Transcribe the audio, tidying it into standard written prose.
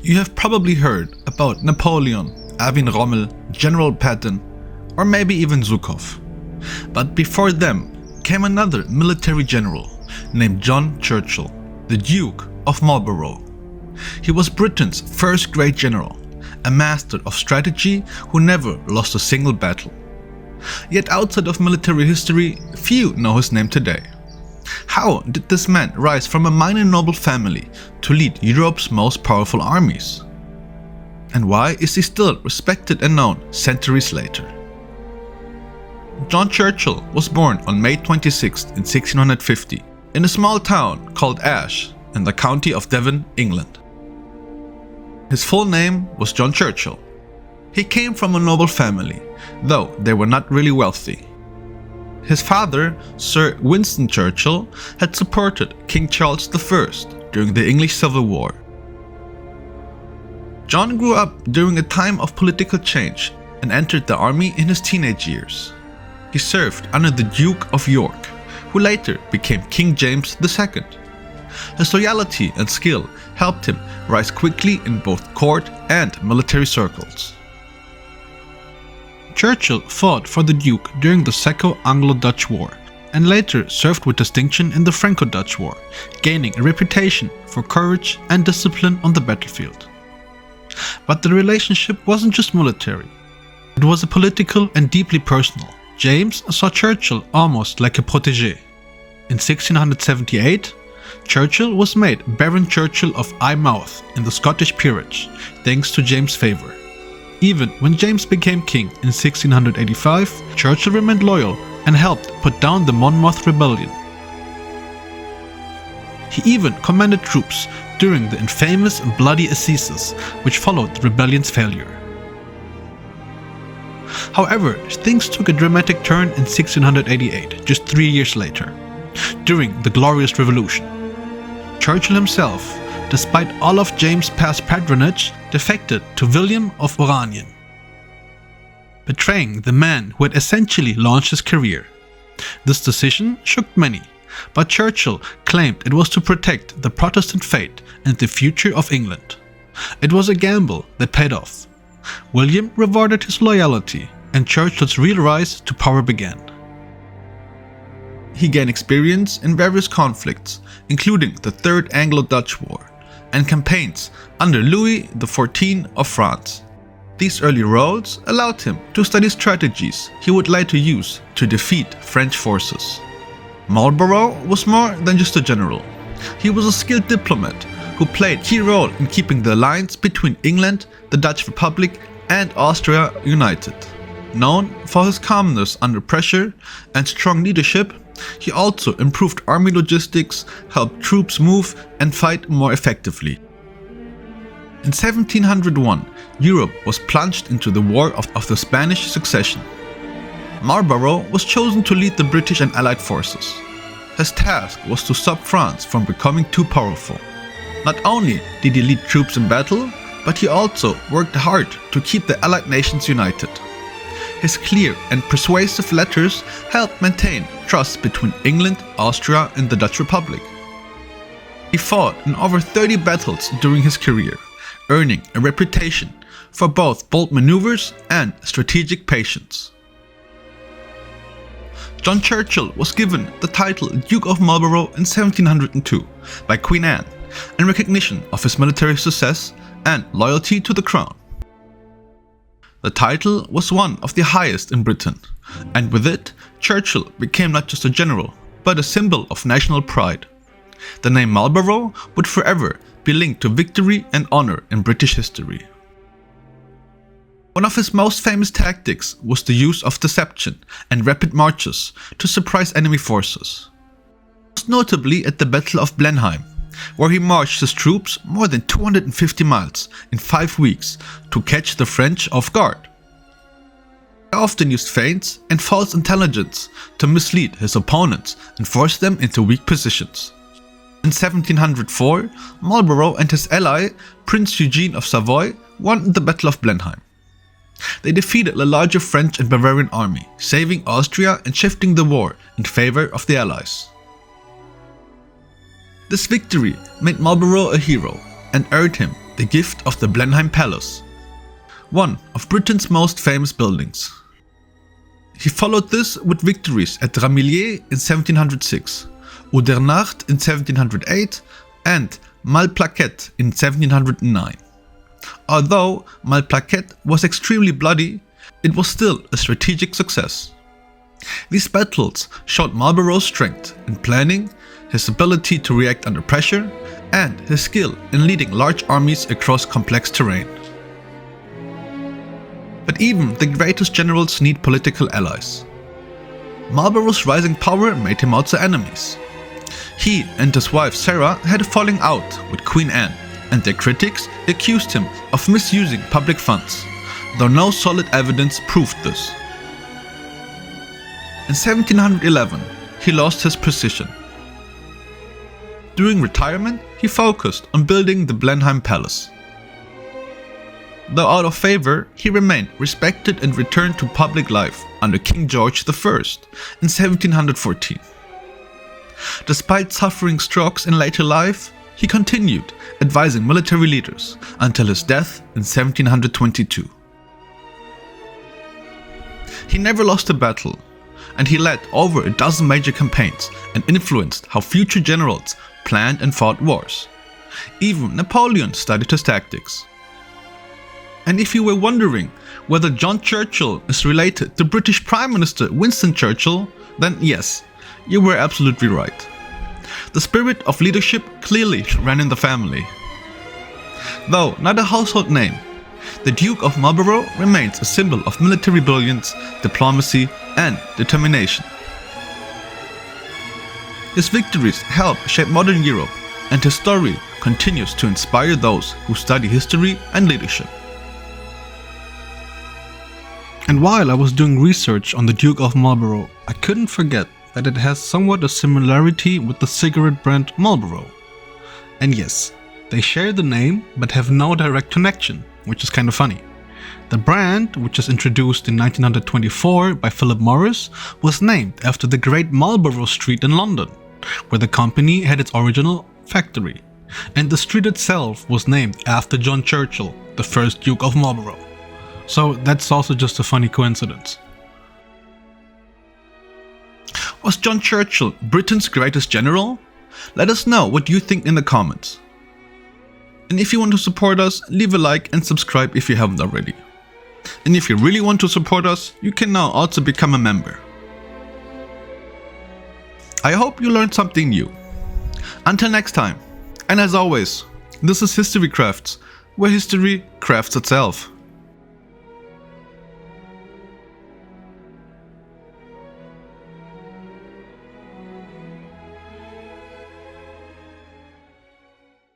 You have probably heard about Napoleon, Erwin Rommel, General Patton, or maybe even Zhukov. But before them came another military general named John Churchill, the Duke of Marlborough. He was Britain's first great general, a master of strategy who never lost a single battle. Yet outside of military history, few know his name today. How did this man rise from a minor noble family to lead Europe's most powerful armies? And why is he still respected and known centuries later? John Churchill was born on May 26 in 1650 in a small town called Ash in the county of Devon, England. His full name was John Churchill. He came from a noble family, though they were not really wealthy. His father, Sir Winston Churchill, had supported King Charles I during the English Civil War. John grew up during a time of political change and entered the army in his teenage years. He served under the Duke of York, who later became King James II. His loyalty and skill helped him rise quickly in both court and military circles. Churchill fought for the Duke during the Franco-Anglo-Dutch War and later served with distinction in the Franco-Dutch War, gaining a reputation for courage and discipline on the battlefield. But the relationship wasn't just military. It was a political and deeply personal. James saw Churchill almost like a protégé. In 1678, Churchill was made Baron Churchill of Eyemouth in the Scottish peerage, thanks to James' favour. Even when James became king in 1685, Churchill remained loyal and helped put down the Monmouth Rebellion. He even commanded troops during the infamous and bloody assizes which followed the rebellion's failure. However, things took a dramatic turn in 1688, just 3 years later, during the Glorious Revolution. Churchill himself, despite all of James' past patronage, defected to William of Oranien, betraying the man who had essentially launched his career. This decision shook many, but Churchill claimed it was to protect the Protestant faith and the future of England. It was a gamble that paid off. William rewarded his loyalty, and Churchill's real rise to power began. He gained experience in various conflicts, including the Third Anglo-Dutch War, and campaigns under Louis XIV of France. These early roles allowed him to study strategies he would later use to defeat French forces. Marlborough was more than just a general. He was a skilled diplomat who played a key role in keeping the alliance between England, the Dutch Republic, and Austria united. Known for his calmness under pressure and strong leadership, he also improved army logistics, helped troops move and fight more effectively. In 1701, Europe was plunged into the War of the Spanish Succession. Marlborough was chosen to lead the British and Allied forces. His task was to stop France from becoming too powerful. Not only did he lead troops in battle, but he also worked hard to keep the Allied nations united. His clear and persuasive letters helped maintain trust between England, Austria, and the Dutch Republic. He fought in over 30 battles during his career, earning a reputation for both bold maneuvers and strategic patience. John Churchill was given the title Duke of Marlborough in 1702 by Queen Anne in recognition of his military success and loyalty to the crown. The title was one of the highest in Britain, and with it, Churchill became not just a general, but a symbol of national pride. The name Marlborough would forever be linked to victory and honor in British history. One of his most famous tactics was the use of deception and rapid marches to surprise enemy forces. Most notably at the Battle of Blenheim, where he marched his troops more than 250 miles in 5 weeks to catch the French off guard. He often used feints and false intelligence to mislead his opponents and force them into weak positions. In 1704, Marlborough and his ally, Prince Eugene of Savoy, won the Battle of Blenheim. They defeated the larger French and Bavarian army, saving Austria and shifting the war in favor of the Allies. This victory made Marlborough a hero and earned him the gift of the Blenheim Palace, one of Britain's most famous buildings. He followed this with victories at Ramillies in 1706, Oudernacht in 1708 and Malplaquet in 1709. Although Malplaquet was extremely bloody, it was still a strategic success. These battles showed Marlborough's strength in planning, his ability to react under pressure, and his skill in leading large armies across complex terrain. But even the greatest generals need political allies. Marlborough's rising power made him also enemies. He and his wife Sarah had a falling out with Queen Anne, and their critics accused him of misusing public funds, though no solid evidence proved this. In 1711, he lost his position. During retirement, he focused on building the Blenheim Palace. Though out of favor, he remained respected and returned to public life under King George I in 1714. Despite suffering strokes in later life, he continued advising military leaders until his death in 1722. He never lost a battle, and he led over a dozen major campaigns and influenced how future generals planned and fought wars. Even Napoleon studied his tactics. And if you were wondering whether John Churchill is related to British Prime Minister Winston Churchill, then yes, you were absolutely right. The spirit of leadership clearly ran in the family. Though not a household name, the Duke of Marlborough remains a symbol of military brilliance, diplomacy, and determination. His victories helped shape modern Europe, and his story continues to inspire those who study history and leadership. And while I was doing research on the Duke of Marlborough, I couldn't forget that it has somewhat a similarity with the cigarette brand Marlboro. And yes, they share the name but have no direct connection, which is kind of funny. The brand, which was introduced in 1924 by Philip Morris, was named after the Great Marlborough Street in London, where the company had its original factory. And the street itself was named after John Churchill, the first Duke of Marlborough. So that's also just a funny coincidence. Was John Churchill Britain's greatest general? Let us know what you think in the comments. And if you want to support us, leave a like and subscribe if you haven't already. And if you really want to support us, you can now also become a member. I hope you learned something new. Until next time, and as always, this is HistoryCrafts, where history crafts itself.